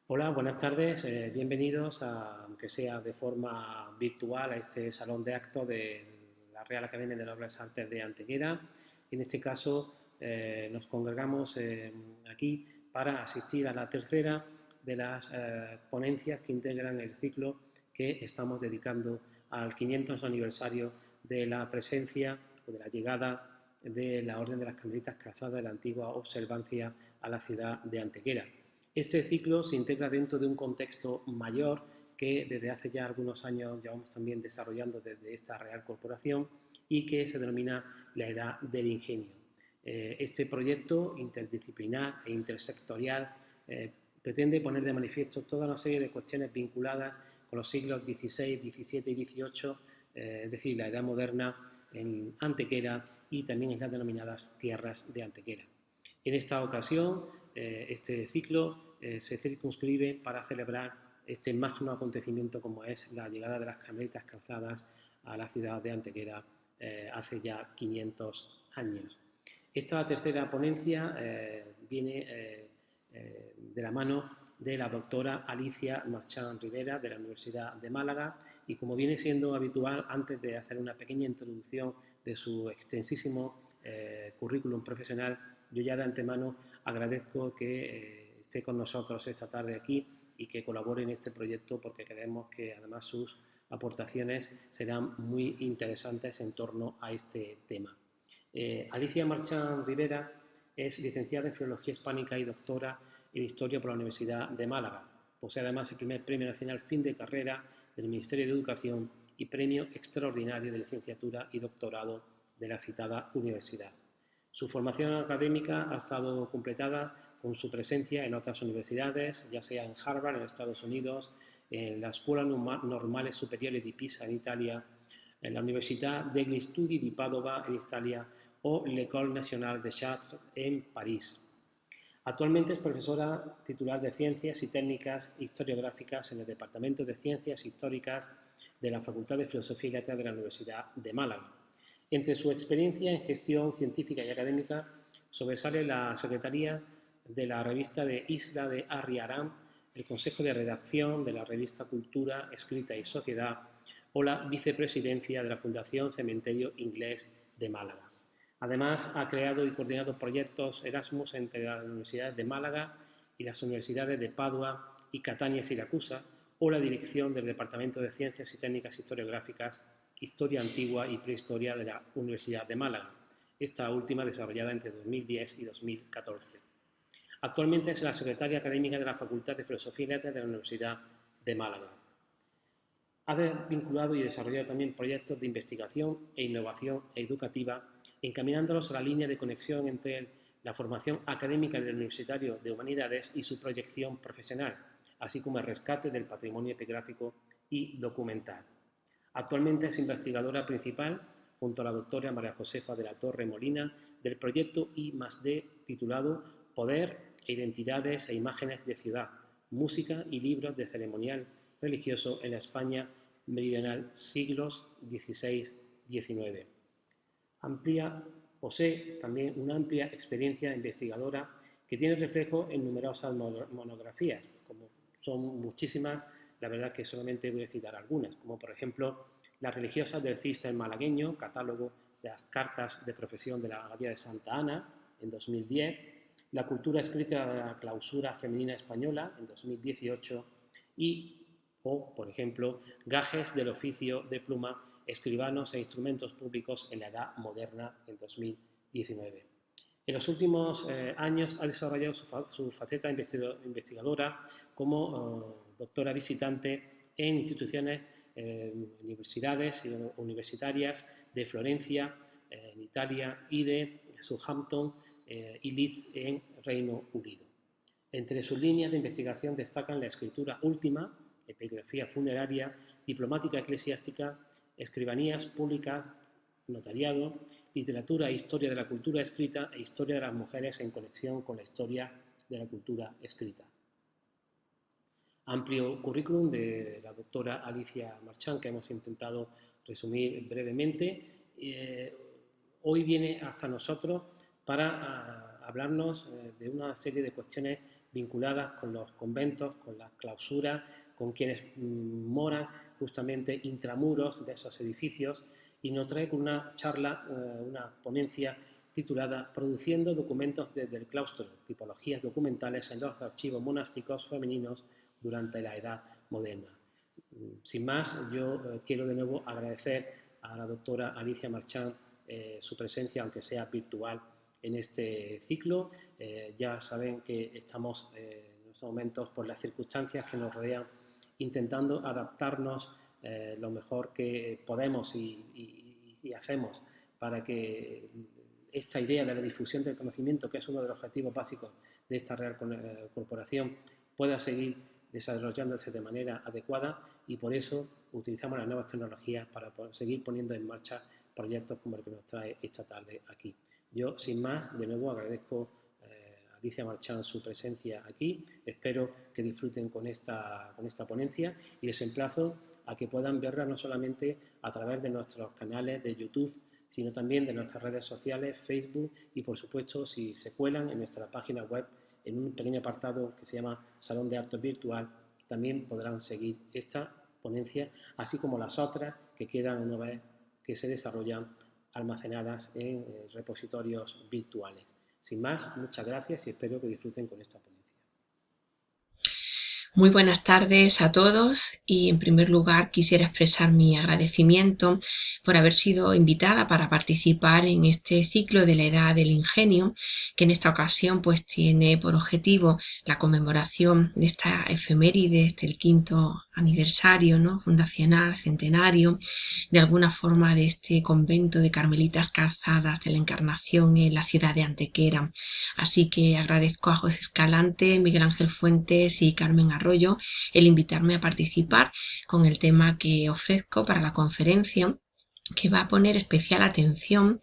Hola, buenas tardes. Bienvenidos, aunque sea de forma virtual, a este salón de actos de la Real Academia de Nobles Artes de Antequera. En este caso, nos congregamos aquí para asistir a la tercera de las ponencias que integran el ciclo que estamos dedicando al 500 aniversario de la presencia o de la llegada de la Orden de las Carmelitas Calzadas de la antigua Observancia a la ciudad de Antequera. Este ciclo se integra dentro de un contexto mayor que desde hace ya algunos años llevamos también desarrollando desde esta Real Corporación y que se denomina la Edad del Ingenio. Este proyecto interdisciplinar e intersectorial pretende poner de manifiesto toda una serie de cuestiones vinculadas con los siglos XVI, XVII y XVIII, es decir, la Edad Moderna en Antequera y también en las denominadas tierras de Antequera. En esta ocasión, este ciclo se circunscribe para celebrar este magno acontecimiento como es la llegada de las carmelitas calzadas a la ciudad de Antequera hace ya 500 años. Esta tercera ponencia viene de la mano de la doctora Alicia Marchán Rivera de la Universidad de Málaga y, como viene siendo habitual, antes de hacer una pequeña introducción de su extensísimo currículum profesional, yo ya de antemano agradezco que esté con nosotros esta tarde aquí y que colabore en este proyecto, porque creemos que además sus aportaciones serán muy interesantes en torno a este tema. Alicia Marchán Rivera es licenciada en Filología Hispánica y doctora en Historia por la Universidad de Málaga. Posee además el primer Premio Nacional Fin de Carrera del Ministerio de Educación y Premio Extraordinario de Licenciatura y Doctorado de la citada universidad. Su formación académica ha estado completada con su presencia en otras universidades, ya sea en Harvard, en Estados Unidos, en la Escuela Normales Superiores di Pisa, en Italia, en la Università degli Studi di Padova, en Italia, o l'École Nationale de Chartres, en París. Actualmente es profesora titular de Ciencias y Técnicas Historiográficas en el Departamento de Ciencias Históricas de la Facultad de Filosofía y Letras de la Universidad de Málaga. Entre su experiencia en gestión científica y académica sobresale la secretaría de la revista de Isla de Arriaram, el consejo de redacción de la revista Cultura, Escrita y Sociedad o la vicepresidencia de la Fundación Cementerio Inglés de Málaga. Además, ha creado y coordinado proyectos Erasmus entre las universidades de Málaga y las universidades de Padua y Catania y Siracusa, o la dirección del Departamento de Ciencias y Técnicas Historiográficas, Historia Antigua y Prehistoria de la Universidad de Málaga, esta última desarrollada entre 2010 y 2014. Actualmente es la secretaria académica de la Facultad de Filosofía y Letras de la Universidad de Málaga. Ha vinculado y desarrollado también proyectos de investigación e innovación educativa, encaminándolos a la línea de conexión entre la formación académica del universitario de humanidades y su proyección profesional, así como el rescate del patrimonio epigráfico y documental. Actualmente es investigadora principal, junto a la doctora María Josefa de la Torre Molina, del proyecto I+D titulado Poder, Identidades e Imágenes de Ciudad, Música y Libros de Ceremonial Religioso en la España meridional siglos XVI-XIX. Posee también una amplia experiencia investigadora que tiene reflejo en numerosas monografías, como son muchísimas, la verdad que solamente voy a citar algunas, como por ejemplo Las religiosas del Cister malagueño, catálogo de las cartas de profesión de la Abadía de Santa Ana, en 2010, La cultura escrita de la clausura femenina española, en 2018, o, por ejemplo, Gajes del oficio de pluma, escribanos e instrumentos públicos en la Edad Moderna, en 2019. En los últimos años ha desarrollado su faceta investigadora como doctora visitante en instituciones, universidades universitarias de Florencia, en Italia, y de Southampton y Leeds, en Reino Unido. Entre sus líneas de investigación destacan la escritura última, epigrafía funeraria, diplomática eclesiástica, escribanías públicas, notariado, literatura e historia de la cultura escrita e historia de las mujeres en conexión con la historia de la cultura escrita. Amplio currículum de la doctora Alicia Marchán, que hemos intentado resumir brevemente. Hoy viene hasta nosotros para hablarnos de una serie de cuestiones vinculadas con los conventos, con las clausuras, con quienes moran justamente intramuros de esos edificios, y nos trae una charla, una ponencia titulada Produciendo documentos desde el claustro, tipologías documentales en los archivos monásticos femeninos durante la Edad Moderna. Sin más, yo quiero de nuevo agradecer a la doctora Alicia Marchán su presencia, aunque sea virtual, en este ciclo. Ya saben que estamos en estos momentos, por las circunstancias que nos rodean, intentando adaptarnos lo mejor que podemos y hacemos para que esta idea de la difusión del conocimiento, que es uno de los objetivos básicos de esta Real Corporación, pueda seguir desarrollándose de manera adecuada, y por eso utilizamos las nuevas tecnologías para seguir poniendo en marcha proyectos como el que nos trae esta tarde aquí. Yo, sin más, de nuevo agradezco a Alicia Marchán su presencia aquí. Espero que disfruten con esta ponencia y les emplazo a que puedan verla no solamente a través de nuestros canales de YouTube, sino también de nuestras redes sociales, Facebook, y por supuesto, si se cuelan en nuestra página web, en un pequeño apartado que se llama Salón de Actos Virtual, también podrán seguir esta ponencia, así como las otras que quedan una vez que se desarrollan almacenadas en repositorios virtuales. Sin más, muchas gracias y espero que disfruten con esta ponencia. Muy buenas tardes a todos, y en primer lugar quisiera expresar mi agradecimiento por haber sido invitada para participar en este ciclo de la Edad del Ingenio, que en esta ocasión pues tiene por objetivo la conmemoración de esta efeméride del 5º aniversario, ¿no?, fundacional, centenario, de alguna forma, de este convento de Carmelitas Calzadas de la Encarnación en la ciudad de Antequera. Así que agradezco a José Escalante, Miguel Ángel Fuentes y Carmen Arroyo el invitarme a participar con el tema que ofrezco para la conferencia, que va a poner especial atención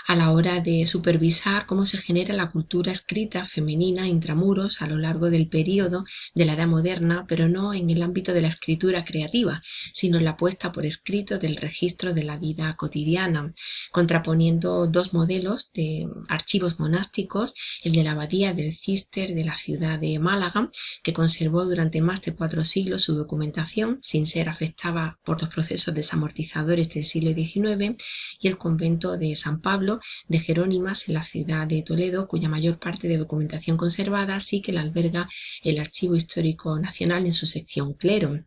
a la hora de supervisar cómo se genera la cultura escrita femenina intramuros a lo largo del período de la Edad Moderna, pero no en el ámbito de la escritura creativa, sino en la puesta por escrito del registro de la vida cotidiana, contraponiendo dos modelos de archivos monásticos: el de la abadía del Císter de la ciudad de Málaga, que conservó durante más de 4 siglos su documentación sin ser afectada por los procesos desamortizadores del siglo XIX, y el convento de San Pablo de Jerónimas en la ciudad de Toledo, cuya mayor parte de documentación conservada sí que la alberga el Archivo Histórico Nacional en su sección Clero.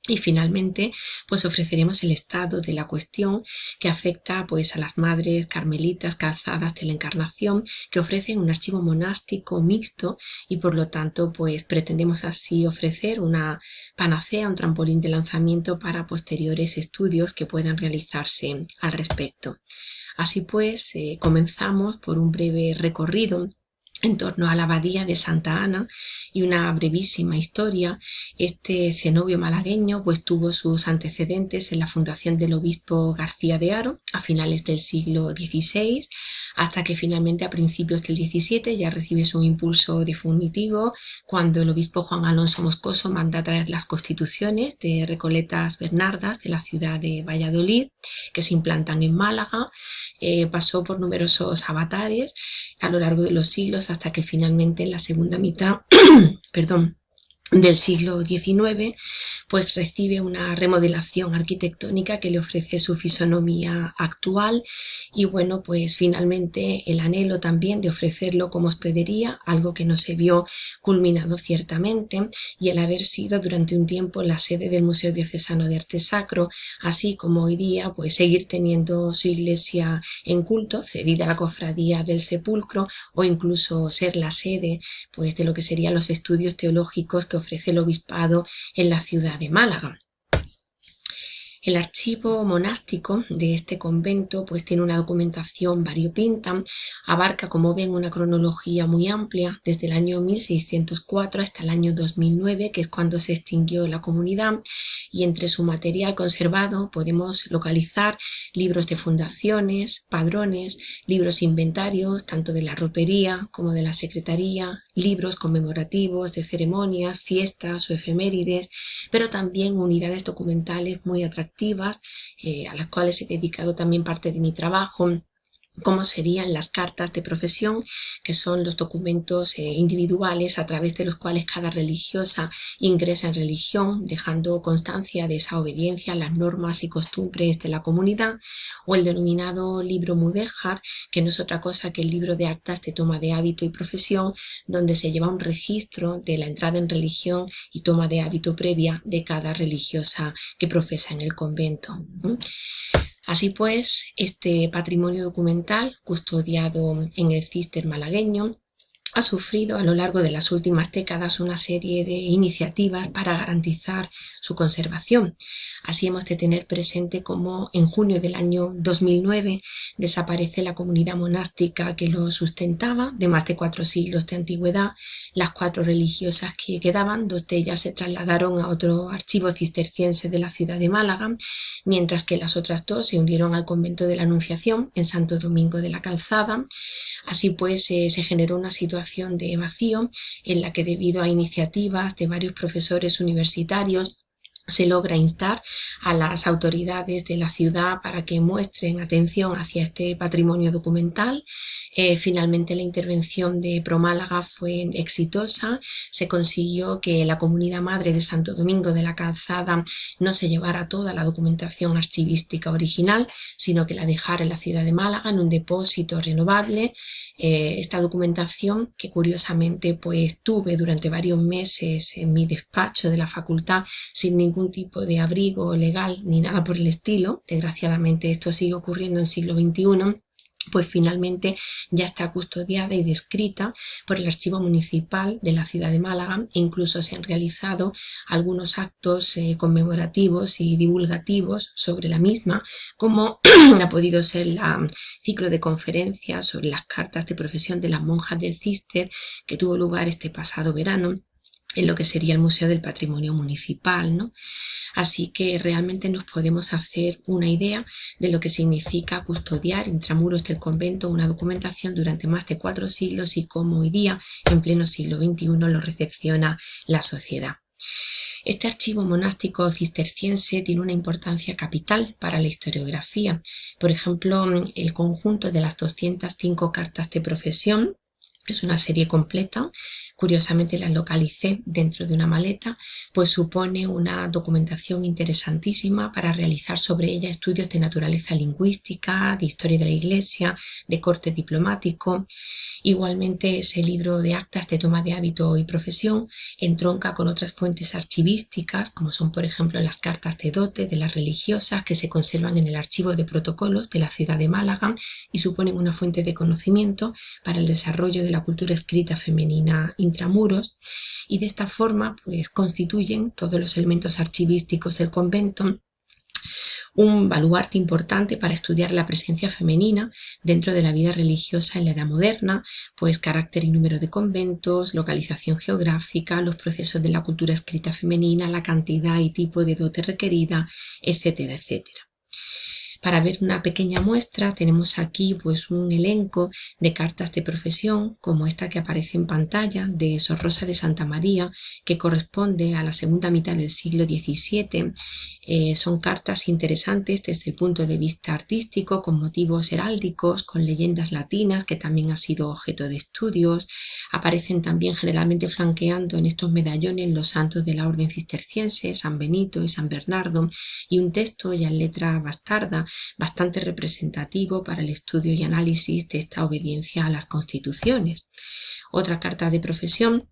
Y finalmente pues ofreceremos el estado de la cuestión que afecta pues a las madres carmelitas calzadas de la Encarnación, que ofrecen un archivo monástico mixto, y por lo tanto pues pretendemos así ofrecer una panacea, un trampolín de lanzamiento para posteriores estudios que puedan realizarse al respecto. Así pues, comenzamos por un breve recorrido en torno a la abadía de Santa Ana y una brevísima historia. Este cenobio malagueño pues tuvo sus antecedentes en la fundación del obispo García de Haro a finales del siglo XVI, hasta que finalmente a principios del XVII ya recibe su impulso definitivo cuando el obispo Juan Alonso Moscoso manda traer las constituciones de Recoletas Bernardas de la ciudad de Valladolid, que se implantan en Málaga. Pasó por numerosos avatares a lo largo de los siglos, hasta que finalmente en la segunda mitad del siglo XIX pues recibe una remodelación arquitectónica que le ofrece su fisonomía actual, y bueno, pues finalmente el anhelo también de ofrecerlo como hospedería, algo que no se vio culminado ciertamente, y el haber sido durante un tiempo la sede del Museo Diocesano de Arte Sacro, así como hoy día pues seguir teniendo su iglesia en culto, cedida a la Cofradía del Sepulcro, o incluso ser la sede pues de lo que serían los estudios teológicos que ofrece el obispado en la ciudad de Málaga. El archivo monástico de este convento pues tiene una documentación variopinta, abarca, como ven, una cronología muy amplia desde el año 1604 hasta el año 2009, que es cuando se extinguió la comunidad, y entre su material conservado podemos localizar libros de fundaciones, padrones, libros inventarios tanto de la ropería como de la secretaría, libros conmemorativos de ceremonias, fiestas o efemérides, pero también unidades documentales muy atractivas, a las cuales he dedicado también parte de mi trabajo, cómo serían las cartas de profesión, que son los documentos individuales a través de los cuales cada religiosa ingresa en religión, dejando constancia de esa obediencia a las normas y costumbres de la comunidad, o el denominado libro mudéjar, que no es otra cosa que el libro de actas de toma de hábito y profesión, donde se lleva un registro de la entrada en religión y toma de hábito previa de cada religiosa que profesa en el convento. Así pues, este patrimonio documental, custodiado en el Císter malagueño, ha sufrido a lo largo de las últimas décadas una serie de iniciativas para garantizar su conservación. Así hemos de tener presente cómo en junio del año 2009 desaparece la comunidad monástica que lo sustentaba, de más de 4 siglos de antigüedad. Las 4 religiosas que quedaban, 2 de ellas se trasladaron a otro archivo cisterciense de la ciudad de Málaga, mientras que las otras 2 se unieron al convento de la Anunciación en Santo Domingo de la Calzada. Así pues, se generó una situación de vacío en la que, debido a iniciativas de varios profesores universitarios, se logra instar a las autoridades de la ciudad para que muestren atención hacia este patrimonio documental. Finalmente la intervención de ProMálaga fue exitosa. Se consiguió que la comunidad madre de Santo Domingo de la Calzada no se llevara toda la documentación archivística original, sino que la dejara en la ciudad de Málaga en un depósito renovable. Esta documentación, que curiosamente pues tuve durante varios meses en mi despacho de la facultad sin ningún tipo de abrigo legal ni nada por el estilo, desgraciadamente esto sigue ocurriendo en siglo XXI, pues finalmente ya está custodiada y descrita por el Archivo Municipal de la ciudad de Málaga, e incluso se han realizado algunos actos conmemorativos y divulgativos sobre la misma, como ha podido ser el ciclo de conferencias sobre las cartas de profesión de las monjas del Císter, que tuvo lugar este pasado verano en lo que sería el Museo del Patrimonio Municipal, ¿no? Así que realmente nos podemos hacer una idea de lo que significa custodiar intramuros del convento una documentación durante más de 4 siglos y cómo hoy día, en pleno siglo XXI, lo recepciona la sociedad. Este archivo monástico cisterciense tiene una importancia capital para la historiografía. Por ejemplo, el conjunto de las 205 cartas de profesión es una serie completa. Curiosamente las localicé dentro de una maleta, pues supone una documentación interesantísima para realizar sobre ella estudios de naturaleza lingüística, de historia de la Iglesia, de corte diplomático. Igualmente, ese libro de actas de toma de hábito y profesión entronca con otras fuentes archivísticas, como son por ejemplo las cartas de dote de las religiosas que se conservan en el archivo de protocolos de la ciudad de Málaga y suponen una fuente de conocimiento para el desarrollo de la cultura escrita femenina intramuros, y de esta forma pues constituyen todos los elementos archivísticos del convento un baluarte importante para estudiar la presencia femenina dentro de la vida religiosa en la Edad Moderna, pues carácter y número de conventos, localización geográfica, los procesos de la cultura escrita femenina, la cantidad y tipo de dote requerida, etcétera, etcétera. Para ver una pequeña muestra tenemos aquí pues un elenco de cartas de profesión como esta que aparece en pantalla de Sor Rosa de Santa María, que corresponde a la segunda mitad del siglo XVII. Son cartas interesantes desde el punto de vista artístico, con motivos heráldicos, con leyendas latinas que también han sido objeto de estudios. Aparecen también generalmente flanqueando en estos medallones los santos de la orden cisterciense, San Benito y San Bernardo, y un texto ya en letra bastarda bastante representativo para el estudio y análisis de esta obediencia a las constituciones. Otra carta de profesión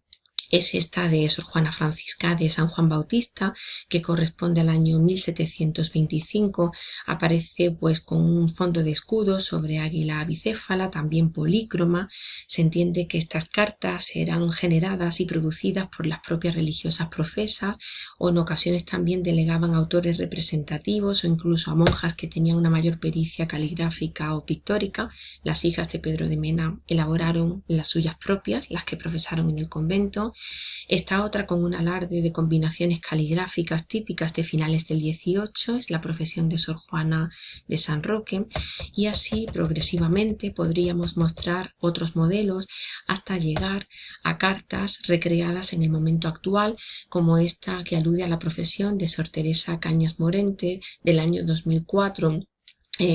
es esta de Sor Juana Francisca de San Juan Bautista, que corresponde al año 1725. Aparece pues con un fondo de escudo sobre águila bicéfala, también polícroma. Se entiende que estas cartas eran generadas y producidas por las propias religiosas profesas, o en ocasiones también delegaban a autores representativos o incluso a monjas que tenían una mayor pericia caligráfica o pictórica. Las hijas de Pedro de Mena elaboraron las suyas propias, las que profesaron en el convento. Esta otra, con un alarde de combinaciones caligráficas típicas de finales del XVIII, es la profesión de Sor Juana de San Roque, y así progresivamente podríamos mostrar otros modelos hasta llegar a cartas recreadas en el momento actual, como esta que alude a la profesión de Sor Teresa Cañas Morente del año 2004,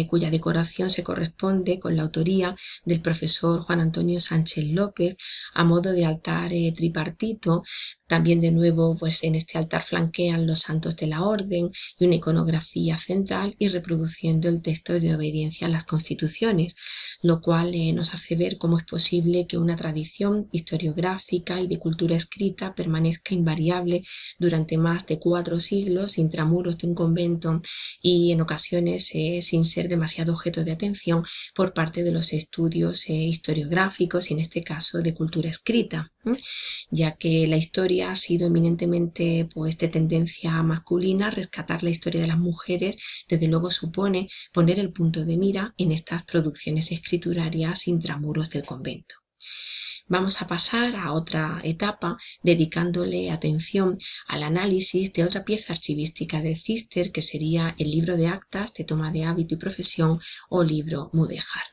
cuya decoración se corresponde con la autoría del profesor Juan Antonio Sánchez López, a modo de altar tripartito. También de nuevo, pues en este altar flanquean los santos de la orden y una iconografía central y reproduciendo el texto de obediencia a las constituciones, lo cual nos hace ver cómo es posible que una tradición historiográfica y de cultura escrita permanezca invariable durante más de 4 siglos intramuros de un convento y en ocasiones sin ser demasiado objeto de atención por parte de los estudios historiográficos y en este caso de cultura escrita, ya que la historia ha sido eminentemente pues, de tendencia masculina. Rescatar la historia de las mujeres desde luego supone poner el punto de mira en estas producciones escriturarias intramuros del convento. Vamos a pasar a otra etapa dedicándole atención al análisis de otra pieza archivística de Cister, que sería el libro de actas de toma de hábito y profesión o libro mudéjar.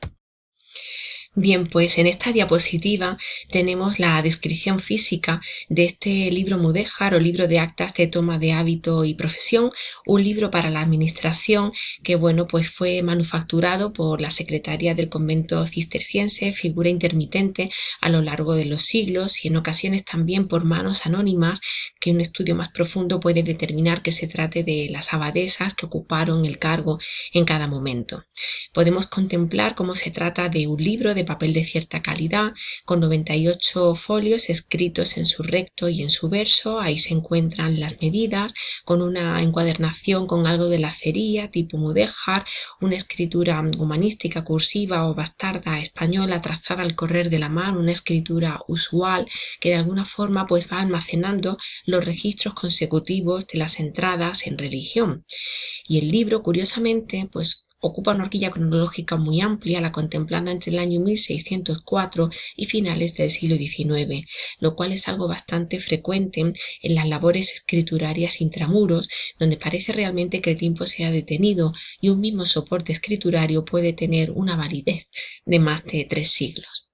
Bien, pues en esta diapositiva tenemos la descripción física de este libro mudéjar o libro de actas de toma de hábito y profesión, un libro para la administración que, bueno, pues fue manufacturado por la secretaria del convento cisterciense, figura intermitente a lo largo de los siglos y en ocasiones también por manos anónimas, que un estudio más profundo puede determinar que se trate de las abadesas que ocuparon el cargo en cada momento. Podemos contemplar cómo se trata de un libro de papel de cierta calidad, con 98 folios escritos en su recto y en su verso. Ahí se encuentran las medidas, con una encuadernación con algo de lacería tipo mudéjar, una escritura humanística cursiva o bastarda española trazada al correr de la mano, una escritura usual que de alguna forma pues va almacenando los registros consecutivos de las entradas en religión. Y el libro, curiosamente, pues ocupa una horquilla cronológica muy amplia, la contemplada entre el año 1604 y finales del siglo XIX, lo cual es algo bastante frecuente en las labores escriturarias intramuros, donde parece realmente que el tiempo se ha detenido y un mismo soporte escriturario puede tener una validez de más de 3 siglos.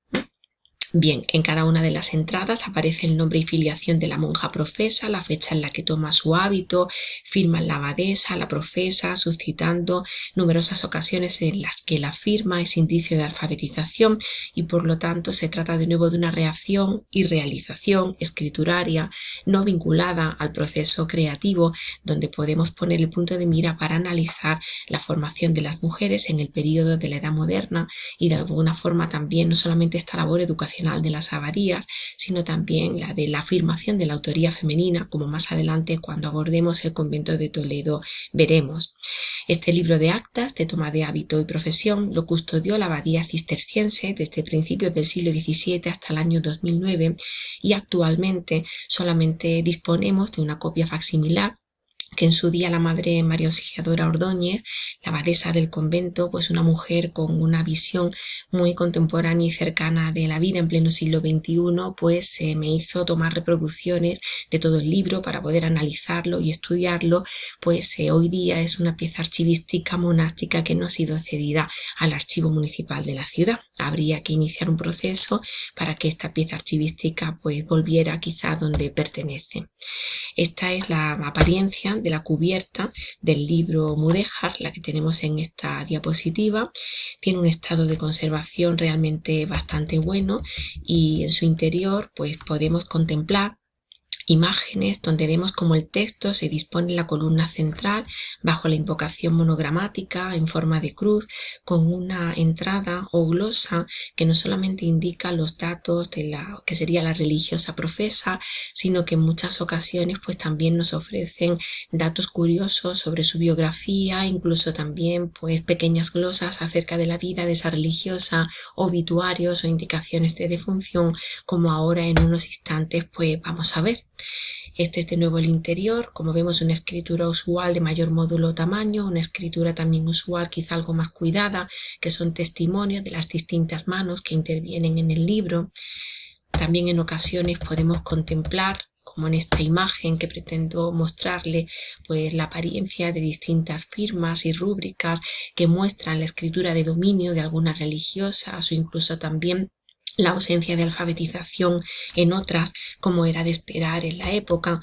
Bien, en cada una de las entradas aparece el nombre y filiación de la monja profesa, la fecha en la que toma su hábito, firma la abadesa, la profesa, suscitando numerosas ocasiones en las que la firma es indicio de alfabetización y por lo tanto se trata de nuevo de una reacción y realización escrituraria no vinculada al proceso creativo, donde podemos poner el punto de mira para analizar la formación de las mujeres en el período de la Edad Moderna y de alguna forma también no solamente esta labor educacional de las abadías, sino también la de la afirmación de la autoría femenina, como más adelante cuando abordemos el convento de Toledo veremos. Este libro de actas de toma de hábito y profesión lo custodió la abadía cisterciense desde principios del siglo XVII hasta el año 2009 y actualmente solamente disponemos de una copia facsimilar que en su día la madre María Auxiliadora Ordóñez, la abadesa del convento, pues una mujer con una visión muy contemporánea y cercana de la vida en pleno siglo XXI, pues me hizo tomar reproducciones de todo el libro para poder analizarlo y estudiarlo, pues hoy día es una pieza archivística monástica que no ha sido cedida al archivo municipal de la ciudad. Habría que iniciar un proceso para que esta pieza archivística pues volviera quizá donde pertenece. Esta es la apariencia de la cubierta del libro mudéjar, la que tenemos en esta diapositiva. Tiene un estado de conservación realmente bastante bueno y en su interior pues podemos contemplar imágenes donde vemos cómo el texto se dispone en la columna central bajo la invocación monogramática en forma de cruz con una entrada o glosa que no solamente indica los datos de la que sería la religiosa profesa, sino que en muchas ocasiones pues también nos ofrecen datos curiosos sobre su biografía, incluso también pues pequeñas glosas acerca de la vida de esa religiosa, obituarios o indicaciones de defunción, como ahora en unos instantes pues vamos a ver. Este es de nuevo el interior, como vemos una escritura usual de mayor módulo o tamaño, una escritura también usual quizá algo más cuidada, que son testimonios de las distintas manos que intervienen en el libro. También en ocasiones podemos contemplar, como en esta imagen que pretendo mostrarle, pues la apariencia de distintas firmas y rúbricas que muestran la escritura de dominio de algunas religiosas o incluso también la ausencia de alfabetización en otras, como era de esperar en la época.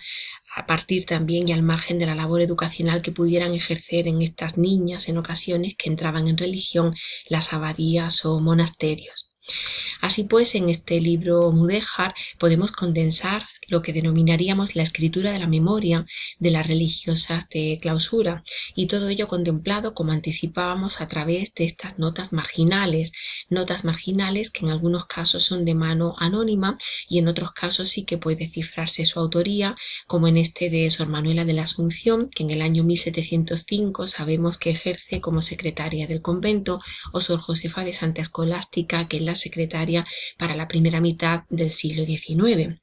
a partir también y al margen de la labor educacional que pudieran ejercer en estas niñas en ocasiones que entraban en religión las abadías o monasterios. Así pues, en este libro Mudéjar podemos condensar lo que denominaríamos la escritura de la memoria de las religiosas de clausura, y todo ello contemplado, como anticipábamos, a través de estas notas marginales que en algunos casos son de mano anónima y en otros casos sí que puede cifrarse su autoría, como en este de Sor Manuela de la Asunción, que en el año 1705 sabemos que ejerce como secretaria del convento, o Sor Josefa de Santa Escolástica, que es la secretaria para la primera mitad del siglo XIX.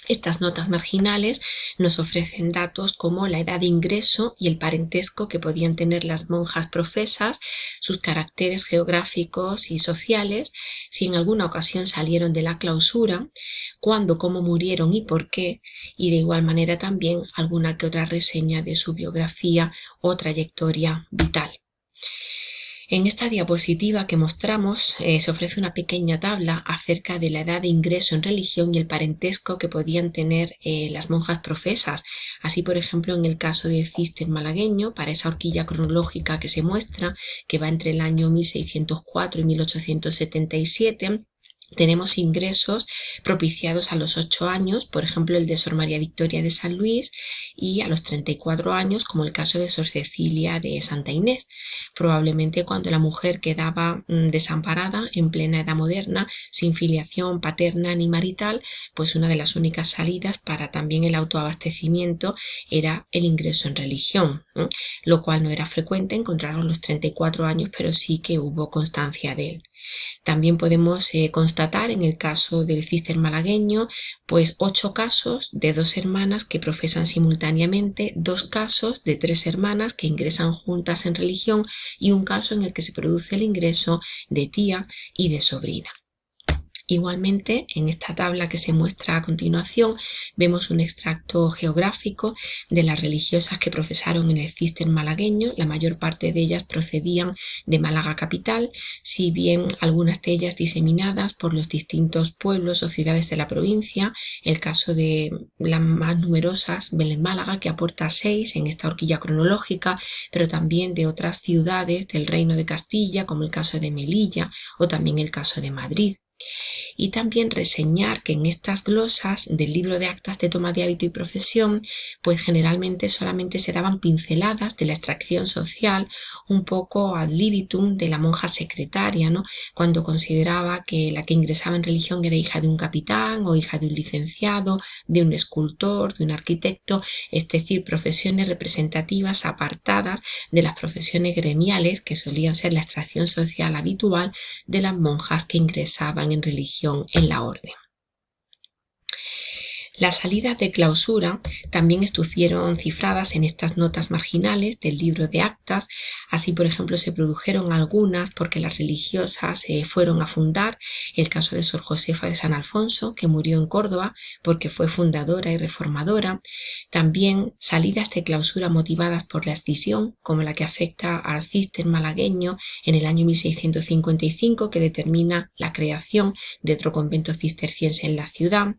Estas notas marginales nos ofrecen datos como la edad de ingreso y el parentesco que podían tener las monjas profesas, sus caracteres geográficos y sociales, si en alguna ocasión salieron de la clausura, cuándo, cómo murieron y por qué, y de igual manera también alguna que otra reseña de su biografía o trayectoria vital. En esta diapositiva que mostramos se ofrece una pequeña tabla acerca de la edad de ingreso en religión y el parentesco que podían tener las monjas profesas. Así, por ejemplo, en el caso del Císter malagueño, para esa horquilla cronológica que se muestra, que va entre el año 1604 y 1877, tenemos ingresos propiciados a los 8 años, por ejemplo el de Sor María Victoria de San Luis, y a los 34 años, como el caso de Sor Cecilia de Santa Inés, probablemente cuando la mujer quedaba desamparada en plena edad moderna, sin filiación paterna ni marital, pues una de las únicas salidas para también el autoabastecimiento era el ingreso en religión, lo cual no era frecuente encontrar a los 34 años, pero sí que hubo constancia de él. También podemos constatar en el caso del Císter malagueño, pues 8 casos de 2 hermanas que profesan simultáneamente, 2 casos de 3 hermanas que ingresan juntas en religión y un caso en el que se produce el ingreso de tía y de sobrina. Igualmente, en esta tabla que se muestra a continuación, vemos un extracto geográfico de las religiosas que profesaron en el Císter malagueño. La mayor parte de ellas procedían de Málaga capital, si bien algunas de ellas diseminadas por los distintos pueblos o ciudades de la provincia. El caso de las más numerosas, Belén Málaga, que aporta 6 en esta horquilla cronológica, pero también de otras ciudades del Reino de Castilla, como el caso de Melilla o también el caso de Madrid. Y también reseñar que en estas glosas del libro de actas de toma de hábito y profesión, pues generalmente solamente se daban pinceladas de la extracción social, un poco ad libitum de la monja secretaria, ¿no? Cuando consideraba que la que ingresaba en religión era hija de un capitán o hija de un licenciado, de un escultor, de un arquitecto, es decir, profesiones representativas apartadas de las profesiones gremiales que solían ser la extracción social habitual de las monjas que ingresaban en religión en la orden. Las salidas de clausura también estuvieron cifradas en estas notas marginales del libro de actas. Así, por ejemplo, se produjeron algunas porque las religiosas fueron a fundar, el caso de Sor Josefa de San Alfonso, que murió en Córdoba porque fue fundadora y reformadora. También salidas de clausura motivadas por la escisión, como la que afecta al Císter malagueño en el año 1655, que determina la creación de otro convento cisterciense en la ciudad.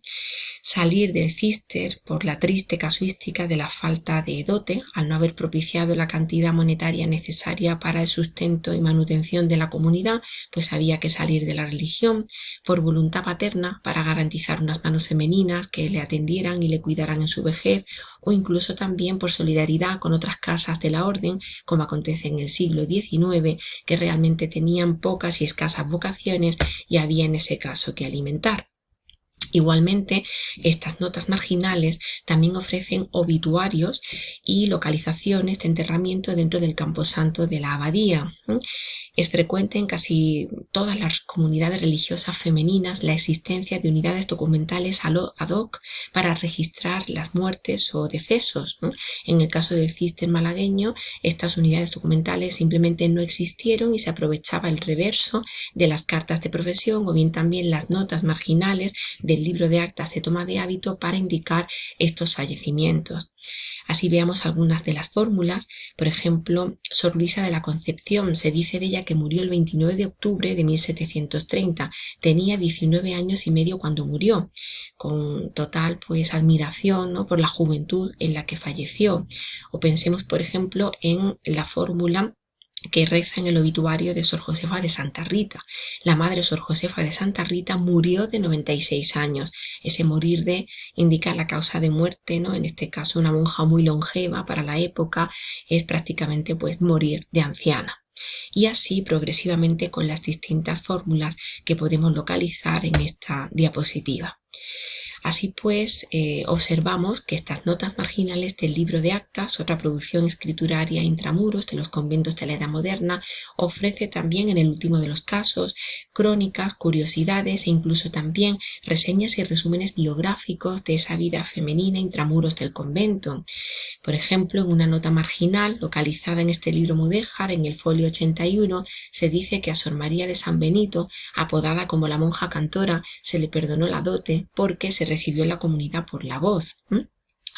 Salir del Císter por la triste casuística de la falta de dote, al no haber propiciado la cantidad monetaria necesaria para el sustento y manutención de la comunidad, pues había que salir de la religión, por voluntad paterna para garantizar unas manos femeninas que le atendieran y le cuidaran en su vejez, o incluso también por solidaridad con otras casas de la orden, como acontece en el siglo XIX, que realmente tenían pocas y escasas vocaciones y había en ese caso que alimentar. Igualmente, estas notas marginales también ofrecen obituarios y localizaciones de enterramiento dentro del camposanto de la abadía. Es frecuente en casi todas las comunidades religiosas femeninas la existencia de unidades documentales ad hoc para registrar las muertes o decesos. En el caso del Císter malagueño, estas unidades documentales simplemente no existieron y se aprovechaba el reverso de las cartas de profesión o bien también las notas marginales del del libro de actas de toma de hábito para indicar estos fallecimientos. Así veamos algunas de las fórmulas. Por ejemplo, Sor Luisa de la Concepción, se dice de ella que murió el 29 de octubre de 1730. Tenía 19 años y medio cuando murió, con total pues admiración, ¿no?, por la juventud en la que falleció. O pensemos, por ejemplo, en la fórmula que reza en el obituario de Sor Josefa de Santa Rita. La madre Sor Josefa de Santa Rita murió de 96 años. Ese morir de indica la causa de muerte, ¿no? En este caso, una monja muy longeva para la época es prácticamente pues morir de anciana. Y así progresivamente con las distintas fórmulas que podemos localizar en esta diapositiva. Así pues, observamos que estas notas marginales del libro de actas, otra producción escrituraria intramuros de los conventos de la Edad Moderna, ofrece también, en el último de los casos, crónicas, curiosidades e incluso también reseñas y resúmenes biográficos de esa vida femenina intramuros del convento. Por ejemplo, en una nota marginal localizada en este libro mudéjar, en el folio 81, se dice que a Sor María de San Benito, apodada como la monja cantora, se le perdonó la dote porque se recibió en la comunidad por la voz,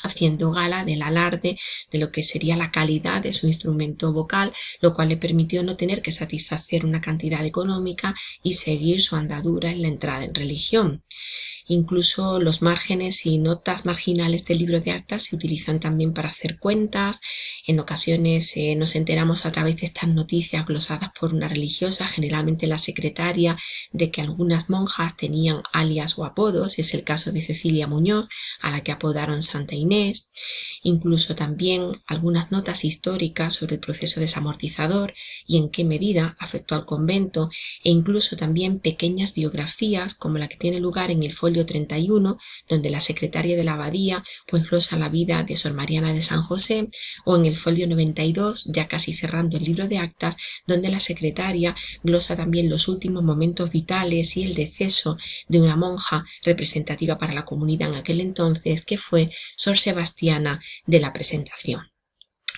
haciendo gala del alarde de lo que sería la calidad de su instrumento vocal, lo cual le permitió no tener que satisfacer una cantidad económica y seguir su andadura en la entrada en religión. Incluso los márgenes y notas marginales del libro de actas se utilizan también para hacer cuentas. En ocasiones nos enteramos a través de estas noticias glosadas por una religiosa, generalmente la secretaria, de que algunas monjas tenían alias o apodos. Es el caso de Cecilia Muñoz, a la que apodaron Santa Inés. Incluso también algunas notas históricas sobre el proceso desamortizador y en qué medida afectó al convento, e incluso también pequeñas biografías como la que tiene lugar en el folio 31, donde la secretaria de la abadía pues glosa la vida de Sor Mariana de San José, o en el folio 92, ya casi cerrando el libro de actas, donde la secretaria glosa también los últimos momentos vitales y el deceso de una monja representativa para la comunidad en aquel entonces, que fue Sor Sebastiana de la Presentación.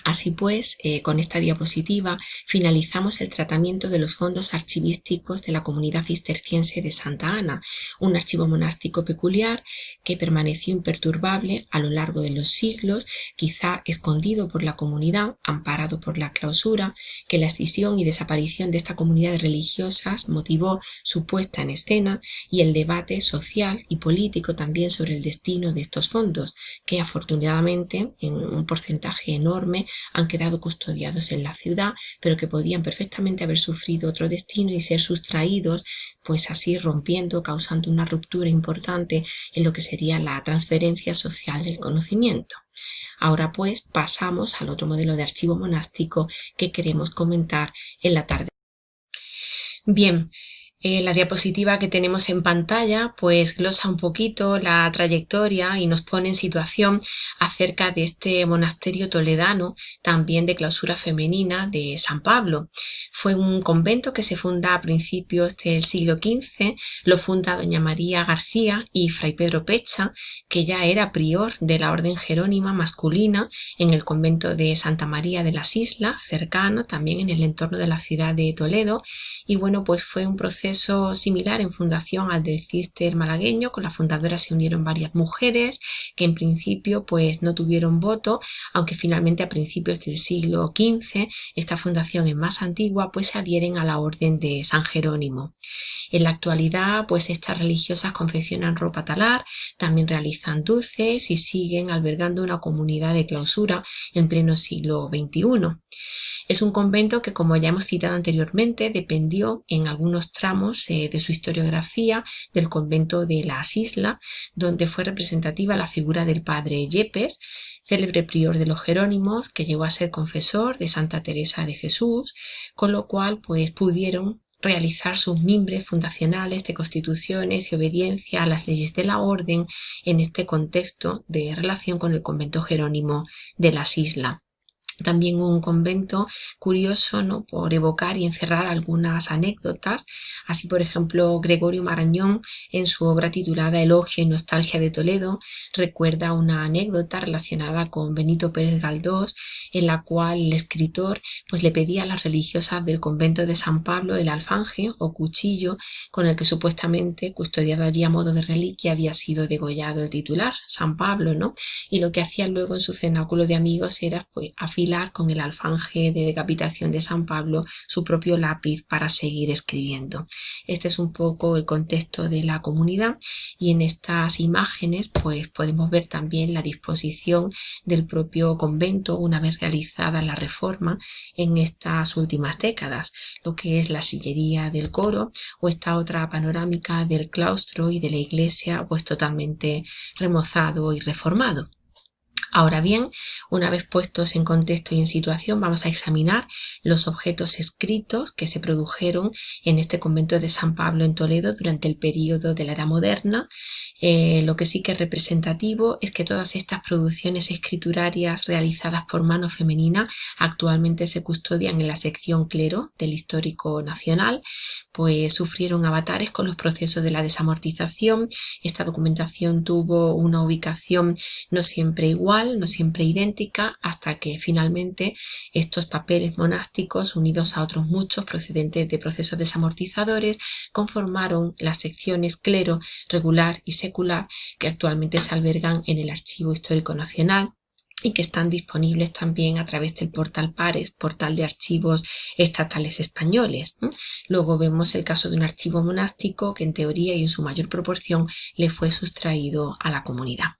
Así pues, con esta diapositiva finalizamos el tratamiento de los fondos archivísticos de la comunidad cisterciense de Santa Ana, un archivo monástico peculiar que permaneció imperturbable a lo largo de los siglos, quizá escondido por la comunidad, amparado por la clausura, que la escisión y desaparición de esta comunidad de religiosas motivó su puesta en escena, y el debate social y político también sobre el destino de estos fondos, que afortunadamente, en un porcentaje enorme, han quedado custodiados en la ciudad, pero que podían perfectamente haber sufrido otro destino y ser sustraídos, pues así rompiendo, causando una ruptura importante en lo que sería la transferencia social del conocimiento. Ahora pues pasamos al otro modelo de archivo monástico que queremos comentar en la tarde. Bien. La diapositiva que tenemos en pantalla pues glosa un poquito la trayectoria y nos pone en situación acerca de este monasterio toledano, también de clausura femenina, de San Pablo. Fue un convento que se funda a principios del siglo XV, lo funda doña María García y fray Pedro Pecha, que ya era prior de la orden jerónima masculina en el convento de Santa María de las Islas, cercano también en el entorno de la ciudad de Toledo, y bueno, pues fue un proceso similar en fundación al del Císter malagueño. Con la fundadora se unieron varias mujeres que en principio pues no tuvieron voto, aunque finalmente a principios del siglo XV, esta fundación es más antigua, pues se adhieren a la orden de San Jerónimo. En la actualidad pues estas religiosas confeccionan ropa talar, también realizan dulces y siguen albergando una comunidad de clausura en pleno siglo XXI. Es un convento que, como ya hemos citado anteriormente, dependió en algunos tramos de su historiografía del convento de las Islas, donde fue representativa la figura del padre Yepes, célebre prior de los Jerónimos, que llegó a ser confesor de Santa Teresa de Jesús, con lo cual pues pudieron realizar sus mimbres fundacionales de constituciones y obediencia a las leyes de la orden en este contexto de relación con el convento jerónimo de las Islas. También un convento curioso, ¿no?, por evocar y encerrar algunas anécdotas. Así, por ejemplo, Gregorio Marañón, en su obra titulada Elogio y Nostalgia de Toledo, recuerda una anécdota relacionada con Benito Pérez Galdós, en la cual el escritor pues, le pedía a las religiosas del convento de San Pablo el alfanje o cuchillo con el que supuestamente, custodiado allí a modo de reliquia, había sido degollado el titular, San Pablo, ¿no? Y lo que hacía luego en su cenáculo de amigos era pues, afilar con el alfanje de decapitación de San Pablo su propio lápiz para seguir escribiendo. Este es un poco el contexto de la comunidad, y en estas imágenes pues podemos ver también la disposición del propio convento una vez realizada la reforma en estas últimas décadas, lo que es la sillería del coro o esta otra panorámica del claustro y de la iglesia pues totalmente remozado y reformado. Ahora bien, una vez puestos en contexto y en situación, vamos a examinar los objetos escritos que se produjeron en este convento de San Pablo en Toledo durante el período de la Edad Moderna. Lo que sí que es representativo es que todas estas producciones escriturarias realizadas por mano femenina actualmente se custodian en la sección clero del Histórico Nacional, pues sufrieron avatares con los procesos de la desamortización. Esta documentación tuvo una ubicación no siempre igual, no siempre idéntica, hasta que finalmente estos papeles monásticos, unidos a otros muchos procedentes de procesos desamortizadores, conformaron las secciones clero, regular y secular que actualmente se albergan en el Archivo Histórico Nacional y que están disponibles también a través del portal PARES, portal de archivos estatales españoles. Luego vemos el caso de un archivo monástico que en teoría y en su mayor proporción le fue sustraído a la comunidad.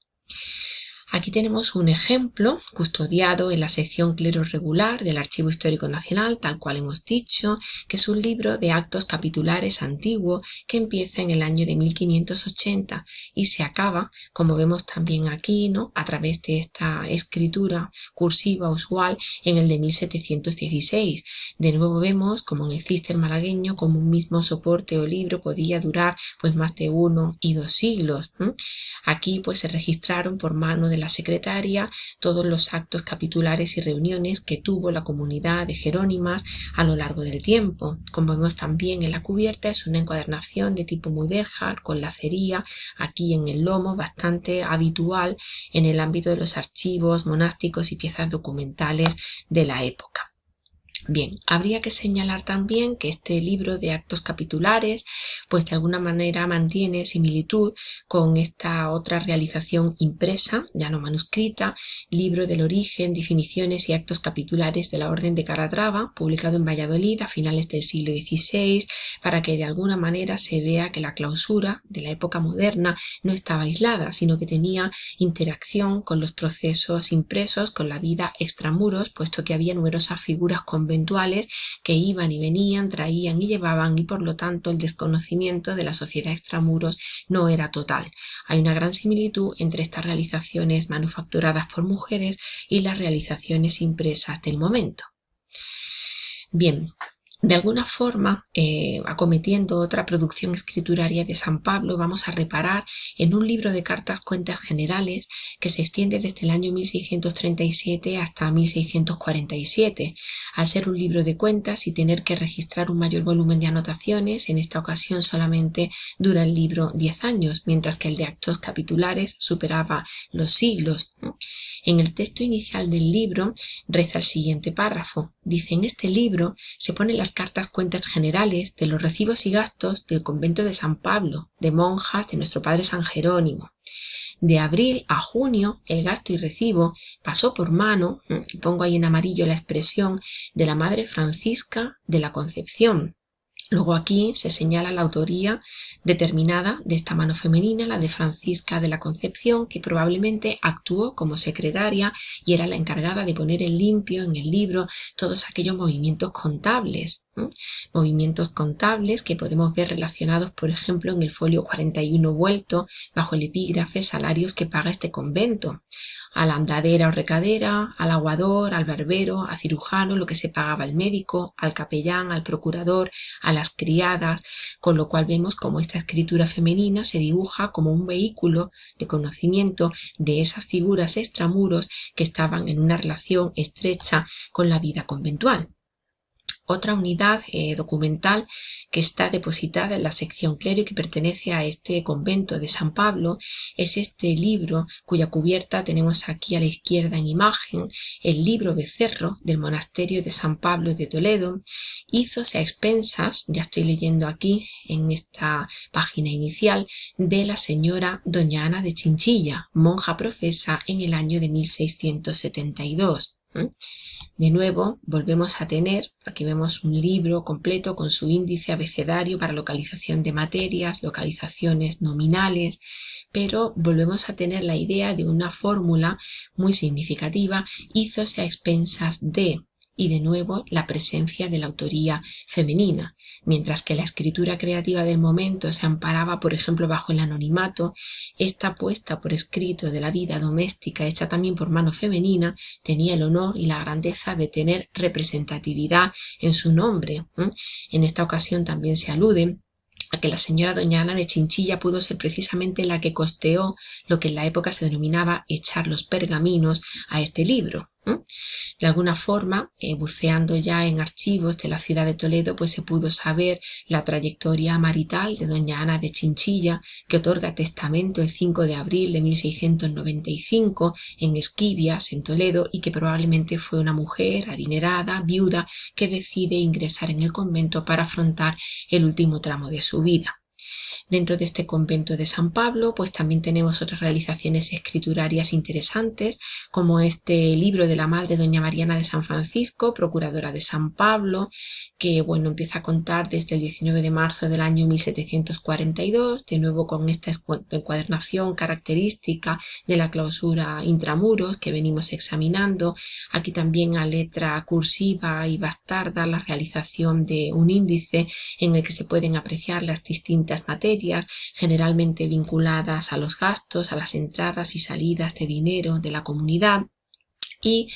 Aquí tenemos un ejemplo custodiado en la sección clero regular del Archivo Histórico Nacional, tal cual hemos dicho, que es un libro de actos capitulares antiguo que empieza en el año de 1580 y se acaba, como vemos también aquí, ¿no?, a través de esta escritura cursiva usual en el de 1716. De nuevo vemos, como en el Cister malagueño, como un mismo soporte o libro podía durar pues más de 1 y 2 siglos. Aquí pues se registraron por mano de la secretaria todos los actos capitulares y reuniones que tuvo la comunidad de Jerónimas a lo largo del tiempo. Como vemos también en la cubierta, es una encuadernación de tipo mudéjar con lacería aquí en el lomo, bastante habitual en el ámbito de los archivos monásticos y piezas documentales de la época. Bien, habría que señalar también que este libro de actos capitulares pues de alguna manera mantiene similitud con esta otra realización impresa, ya no manuscrita, libro del origen, definiciones y actos capitulares de la Orden de Calatrava, publicado en Valladolid a finales del siglo XVI, para que de alguna manera se vea que la clausura de la época moderna no estaba aislada, sino que tenía interacción con los procesos impresos, con la vida extramuros, puesto que había numerosas figuras conventuales que iban y venían, traían y llevaban, y por lo tanto el desconocimiento de la sociedad extramuros no era total. Hay una gran similitud entre estas realizaciones manufacturadas por mujeres y las realizaciones impresas del momento. Bien, de alguna forma, acometiendo otra producción escrituraria de San Pablo, vamos a reparar en un libro de cartas cuentas generales que se extiende desde el año 1637 hasta 1647. Al ser un libro de cuentas y tener que registrar un mayor volumen de anotaciones, en esta ocasión solamente dura el libro 10 años, mientras que el de actos capitulares superaba los siglos. En el texto inicial del libro reza el siguiente párrafo. Dice: en este libro se ponen las cartas cuentas generales de los recibos y gastos del convento de San Pablo, de monjas de nuestro padre San Jerónimo. De abril a junio, el gasto y recibo pasó por mano, y pongo ahí en amarillo la expresión, de la Madre Francisca de la Concepción. Luego aquí se señala la autoría determinada de esta mano femenina, la de Francisca de la Concepción, que probablemente actuó como secretaria y era la encargada de poner en limpio en el libro todos aquellos movimientos contables. Movimientos contables que podemos ver relacionados, por ejemplo, en el folio 41 vuelto, bajo el epígrafe salarios que paga este convento. a la andadera o recadera, al aguador, al barbero, al cirujano, lo que se pagaba al médico, al capellán, al procurador, a las criadas, con lo cual vemos cómo esta escritura femenina se dibuja como un vehículo de conocimiento de esas figuras extramuros que estaban en una relación estrecha con la vida conventual. Otra unidad documental que está depositada en la sección clero y que pertenece a este convento de San Pablo es este libro cuya cubierta tenemos aquí a la izquierda en imagen, el libro Becerro del monasterio de San Pablo de Toledo. Hízose a expensas, ya estoy leyendo aquí en esta página inicial, de la señora doña Ana de Chinchilla, monja profesa en el año de 1672. De nuevo, volvemos a tener, aquí vemos un libro completo con su índice abecedario para localización de materias, localizaciones nominales, pero volvemos a tener la idea de una fórmula muy significativa, hízose a expensas de, y de nuevo la presencia de la autoría femenina. Mientras que la escritura creativa del momento se amparaba, por ejemplo, bajo el anonimato, esta puesta por escrito de la vida doméstica hecha también por mano femenina tenía el honor y la grandeza de tener representatividad en su nombre. En esta ocasión también se alude a que la señora doña Ana de Chinchilla pudo ser precisamente la que costeó lo que en la época se denominaba echar los pergaminos a este libro. De alguna forma, buceando ya en archivos de la ciudad de Toledo, pues se pudo saber la trayectoria marital de doña Ana de Chinchilla, que otorga testamento el 5 de abril de 1695 en Esquivias, en Toledo, y que probablemente fue una mujer adinerada, viuda, que decide ingresar en el convento para afrontar el último tramo de su vida. Dentro de este convento de San Pablo, pues también tenemos otras realizaciones escriturarias interesantes, como este libro de la madre doña Mariana de San Francisco, procuradora de San Pablo, que bueno, empieza a contar desde el 19 de marzo del año 1742, de nuevo con esta encuadernación característica de la clausura intramuros que venimos examinando. Aquí también a letra cursiva y bastarda la realización de un índice en el que se pueden apreciar las distintas materias, generalmente vinculadas a los gastos, a las entradas y salidas de dinero de la comunidad. Y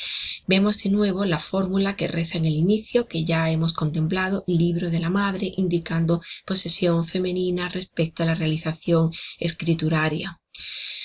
vemos de nuevo la fórmula que reza en el inicio, que ya hemos contemplado, libro de la madre, indicando posesión femenina respecto a la realización escrituraria.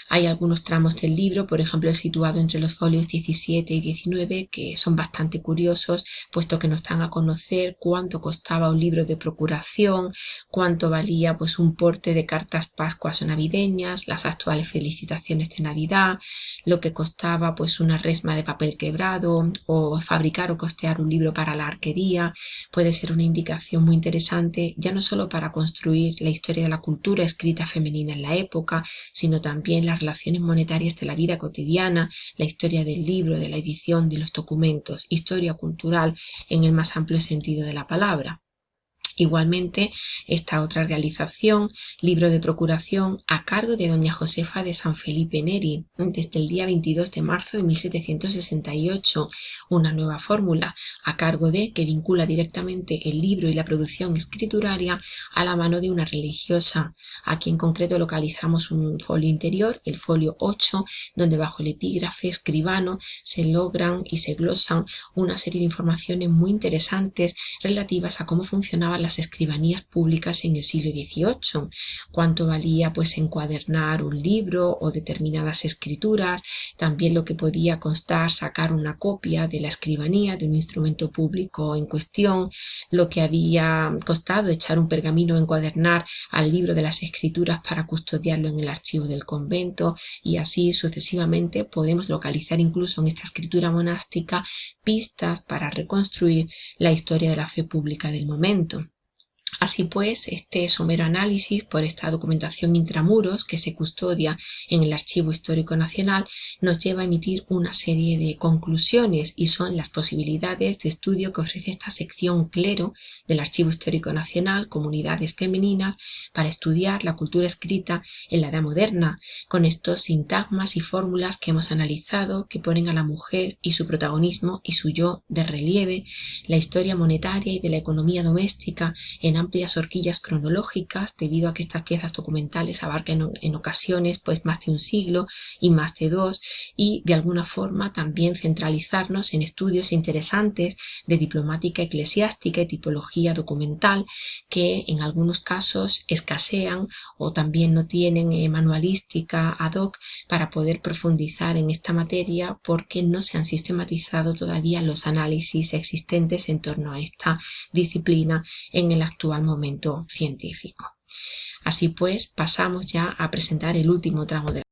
Hay algunos tramos del libro, por ejemplo el situado entre los folios 17 y 19, que son bastante curiosos, puesto que nos dan a conocer cuánto costaba un libro de procuración, cuánto valía pues un porte de cartas pascuas o navideñas, las actuales felicitaciones de Navidad, lo que costaba pues una resma de papel quebrado, o fabricar o costear un libro para la arquería. Puede ser una indicación muy interesante, ya no solo para construir la historia de la cultura escrita femenina en la época, sino también las relaciones monetarias de la vida cotidiana, la historia del libro, de la edición, de los documentos, historia cultural en el más amplio sentido de la palabra. Igualmente, esta otra realización, libro de procuración, a cargo de doña Josefa de San Felipe Neri, desde el día 22 de marzo de 1768, una nueva fórmula a cargo de que vincula directamente el libro y la producción escrituraria a la mano de una religiosa. Aquí en concreto localizamos un folio interior, el folio 8, donde bajo el epígrafe escribano se logran y se glosan una serie de informaciones muy interesantes relativas a cómo funcionaban las escribanías públicas en el siglo XVIII, cuánto valía pues encuadernar un libro o determinadas escrituras, también lo que podía costar sacar una copia de la escribanía de un instrumento público en cuestión, lo que había costado echar un pergamino o encuadernar al libro de las escrituras para custodiarlo en el archivo del convento, y así sucesivamente podemos localizar incluso en esta escritura monástica pistas para reconstruir la historia de la fe pública del momento. Así pues, este somero análisis por esta documentación intramuros que se custodia en el Archivo Histórico Nacional nos lleva a emitir una serie de conclusiones, y son las posibilidades de estudio que ofrece esta sección clero del Archivo Histórico Nacional, Comunidades Femeninas, para estudiar la cultura escrita en la Edad Moderna, con estos sintagmas y fórmulas que hemos analizado, que ponen a la mujer y su protagonismo y su yo de relieve, la historia monetaria y de la economía doméstica en amplias horquillas cronológicas, debido a que estas piezas documentales abarcan en ocasiones pues más de un siglo y más de dos, y de alguna forma también centralizarnos en estudios interesantes de diplomática eclesiástica y tipología documental, que en algunos casos escasean o también no tienen manualística ad hoc para poder profundizar en esta materia, porque no se han sistematizado todavía los análisis existentes en torno a esta disciplina en el actual momento científico. Así pues, pasamos ya a presentar el último tramo de.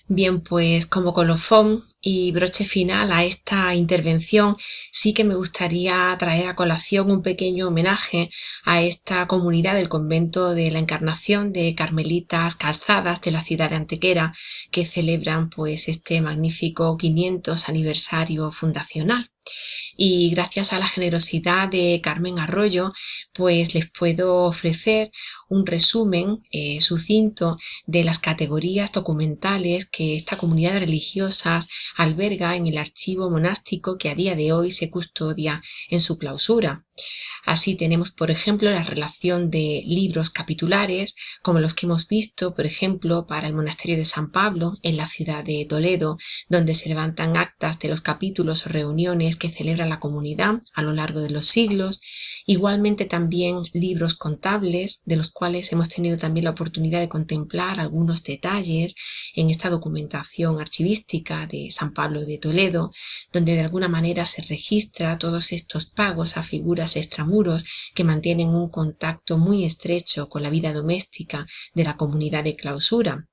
Bien, pues como colofón y broche final a esta intervención, sí que me gustaría traer a colación un pequeño homenaje a esta comunidad del convento de la Encarnación de Carmelitas Calzadas de la ciudad de Antequera, que celebran pues este magnífico 500 aniversario fundacional. Y gracias a la generosidad de Carmen Arroyo, pues les puedo ofrecer un resumen sucinto de las categorías documentales que esta comunidad de religiosas alberga en el archivo monástico que a día de hoy se custodia en su clausura. Así tenemos, por ejemplo, la relación de libros capitulares, como los que hemos visto, por ejemplo, para el monasterio de San Pablo, en la ciudad de Toledo, donde se levantan actas de los capítulos o reuniones que celebra la comunidad a lo largo de los siglos. Igualmente también libros contables, de los cuales hemos tenido también la oportunidad de contemplar algunos detalles en esta documentación archivística de San Pablo de Toledo, donde de alguna manera se registra todos estos pagos a figuras extramuros que mantienen un contacto muy estrecho con la vida doméstica de la comunidad de clausura.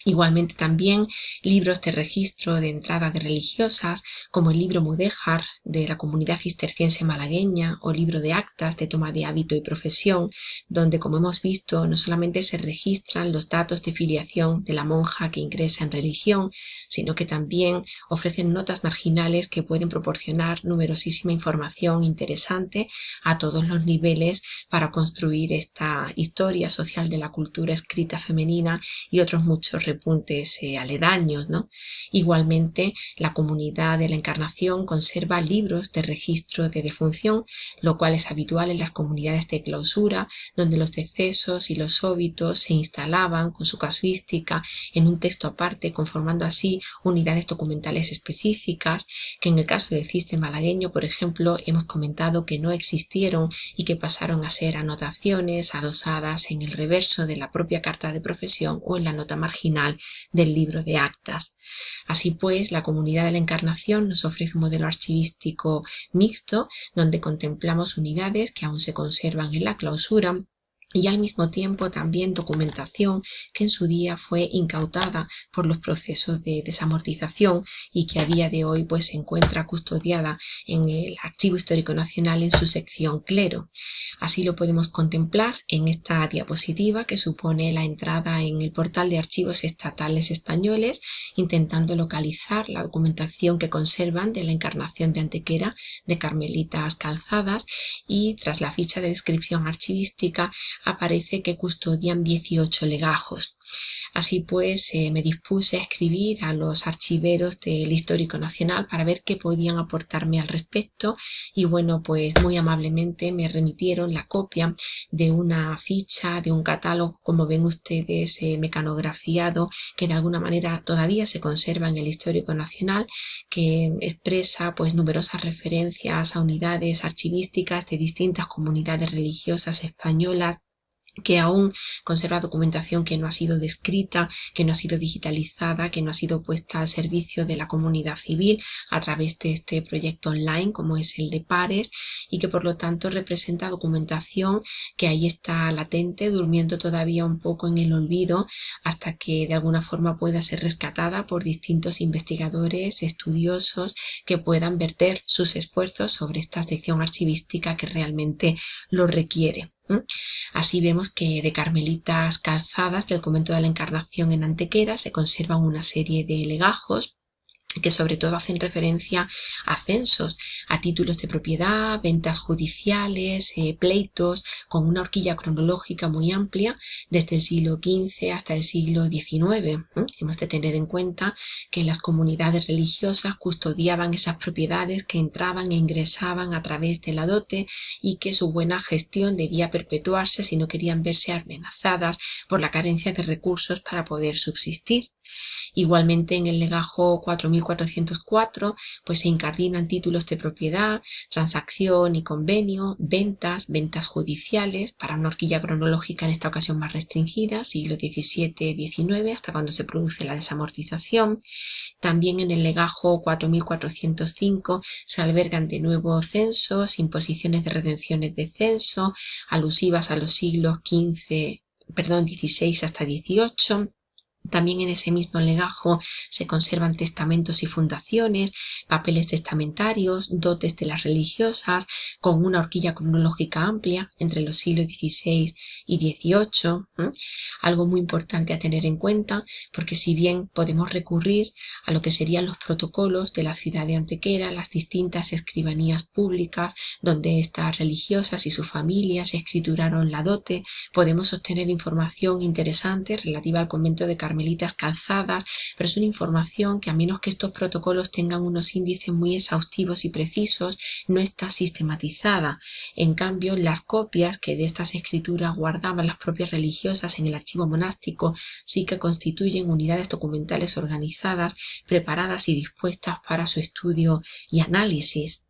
Igualmente también libros de registro de entrada de religiosas, como el libro Mudéjar de la comunidad cisterciense malagueña o libro de actas de toma de hábito y profesión, donde, como hemos visto, no solamente se registran los datos de filiación de la monja que ingresa en religión, sino que también ofrecen notas marginales que pueden proporcionar numerosísima información interesante a todos los niveles para construir esta historia social de la cultura escrita femenina y otros muchos repuntes aledaños, ¿no? Igualmente, la comunidad de la Encarnación conserva libros de registro de defunción, lo cual es habitual en las comunidades de clausura, donde los decesos y los óbitos se instalaban con su casuística en un texto aparte, conformando así unidades documentales específicas, que en el caso del Cister malagueño, por ejemplo, hemos comentado que no existieron y que pasaron a ser anotaciones adosadas en el reverso de la propia carta de profesión o en la nota marginal del libro de actas. Así pues, la comunidad de la Encarnación nos ofrece un modelo archivístico mixto, donde contemplamos unidades que aún se conservan en la clausura y al mismo tiempo también documentación que en su día fue incautada por los procesos de desamortización y que a día de hoy pues se encuentra custodiada en el Archivo Histórico Nacional en su sección Clero. Así lo podemos contemplar en esta diapositiva, que supone la entrada en el portal de archivos estatales españoles, intentando localizar la documentación que conservan de la Encarnación de Antequera de Carmelitas Calzadas, y tras la ficha de descripción archivística aparece que custodian 18 legajos. Así pues, me dispuse a escribir a los archiveros del Histórico Nacional para ver qué podían aportarme al respecto, y bueno, pues muy amablemente me remitieron la copia de una ficha, de un catálogo, como ven ustedes, mecanografiado, que de alguna manera todavía se conserva en el Histórico Nacional, que expresa pues numerosas referencias a unidades archivísticas de distintas comunidades religiosas españolas, que aún conserva documentación que no ha sido descrita, que no ha sido digitalizada, que no ha sido puesta al servicio de la comunidad civil a través de este proyecto online como es el de Pares, y que por lo tanto representa documentación que ahí está latente, durmiendo todavía un poco en el olvido, hasta que de alguna forma pueda ser rescatada por distintos investigadores, estudiosos, que puedan verter sus esfuerzos sobre esta sección archivística que realmente lo requiere. Así vemos que de Carmelitas Calzadas del convento de la Encarnación en Antequera se conservan una serie de legajos que sobre todo hacen referencia a censos, a títulos de propiedad, ventas judiciales, pleitos, con una horquilla cronológica muy amplia desde el siglo XV hasta el siglo XIX. Hemos de tener en cuenta que las comunidades religiosas custodiaban esas propiedades que entraban e ingresaban a través de la dote y que su buena gestión debía perpetuarse si no querían verse amenazadas por la carencia de recursos para poder subsistir. Igualmente en el legajo 4404 pues se incardinan títulos de propiedad, transacción y convenio, ventas judiciales para una horquilla cronológica en esta ocasión más restringida, siglo XVII-XIX, hasta cuando se produce la desamortización. También en el legajo 4405 se albergan de nuevo censos, imposiciones de redenciones de censo, alusivas a los siglos XVI hasta XVIII. También en ese mismo legajo se conservan testamentos y fundaciones, papeles testamentarios, dotes de las religiosas, con una horquilla cronológica amplia entre los siglos XVI y XVIII. Algo muy importante a tener en cuenta, porque si bien podemos recurrir a lo que serían los protocolos de la ciudad de Antequera, las distintas escribanías públicas donde estas religiosas y sus familias escrituraron la dote, podemos obtener información interesante relativa al convento de Carmelitas Calzadas, pero es una información que, a menos que estos protocolos tengan unos índices muy exhaustivos y precisos, no está sistematizada. En cambio, las copias que de estas escrituras guardaban las propias religiosas en el archivo monástico sí que constituyen unidades documentales organizadas, preparadas y dispuestas para su estudio y análisis.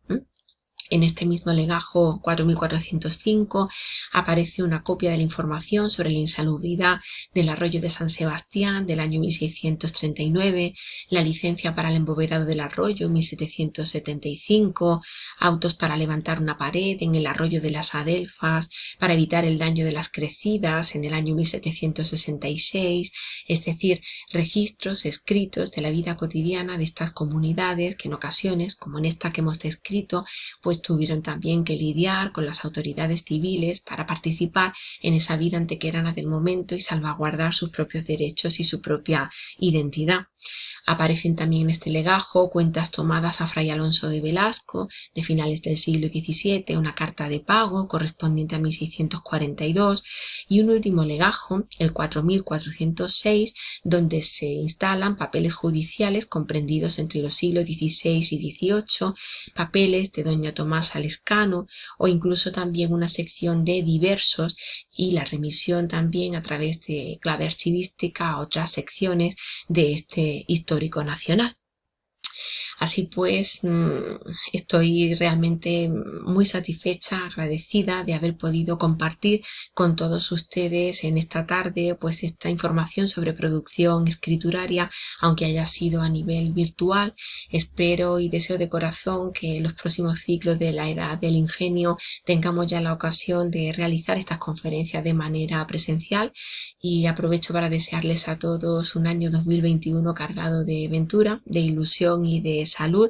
En este mismo legajo 4405 aparece una copia de la información sobre la insalubridad del arroyo de San Sebastián del año 1639, la licencia para el embovedado del arroyo 1775, autos para levantar una pared en el arroyo de las Adelfas para evitar el daño de las crecidas en el año 1766, es decir, registros escritos de la vida cotidiana de estas comunidades que en ocasiones, como en esta que hemos descrito, pues tuvieron también que lidiar con las autoridades civiles para participar en esa vida antequerana del momento y salvaguardar sus propios derechos y su propia identidad. Aparecen también en este legajo cuentas tomadas a Fray Alonso de Velasco de finales del siglo XVII, una carta de pago correspondiente a 1642 y un último legajo, el 4406, donde se instalan papeles judiciales comprendidos entre los siglos XVI y XVIII, papeles de doña Tomasa Lescano o incluso también una sección de diversos y la remisión también a través de clave archivística a otras secciones de este histórico nacional. Así pues, estoy realmente muy satisfecha, agradecida de haber podido compartir con todos ustedes en esta tarde pues esta información sobre producción escrituraria, aunque haya sido a nivel virtual. Espero y deseo de corazón que en los próximos ciclos de la Edad del Ingenio tengamos ya la ocasión de realizar estas conferencias de manera presencial, y aprovecho para desearles a todos un año 2021 cargado de ventura, de ilusión y de salud,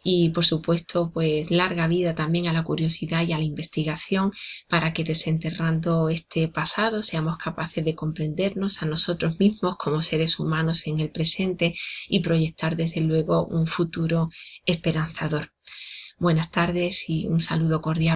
y por supuesto pues larga vida también a la curiosidad y a la investigación, para que desenterrando este pasado seamos capaces de comprendernos a nosotros mismos como seres humanos en el presente y proyectar desde luego un futuro esperanzador. Buenas tardes y un saludo cordial.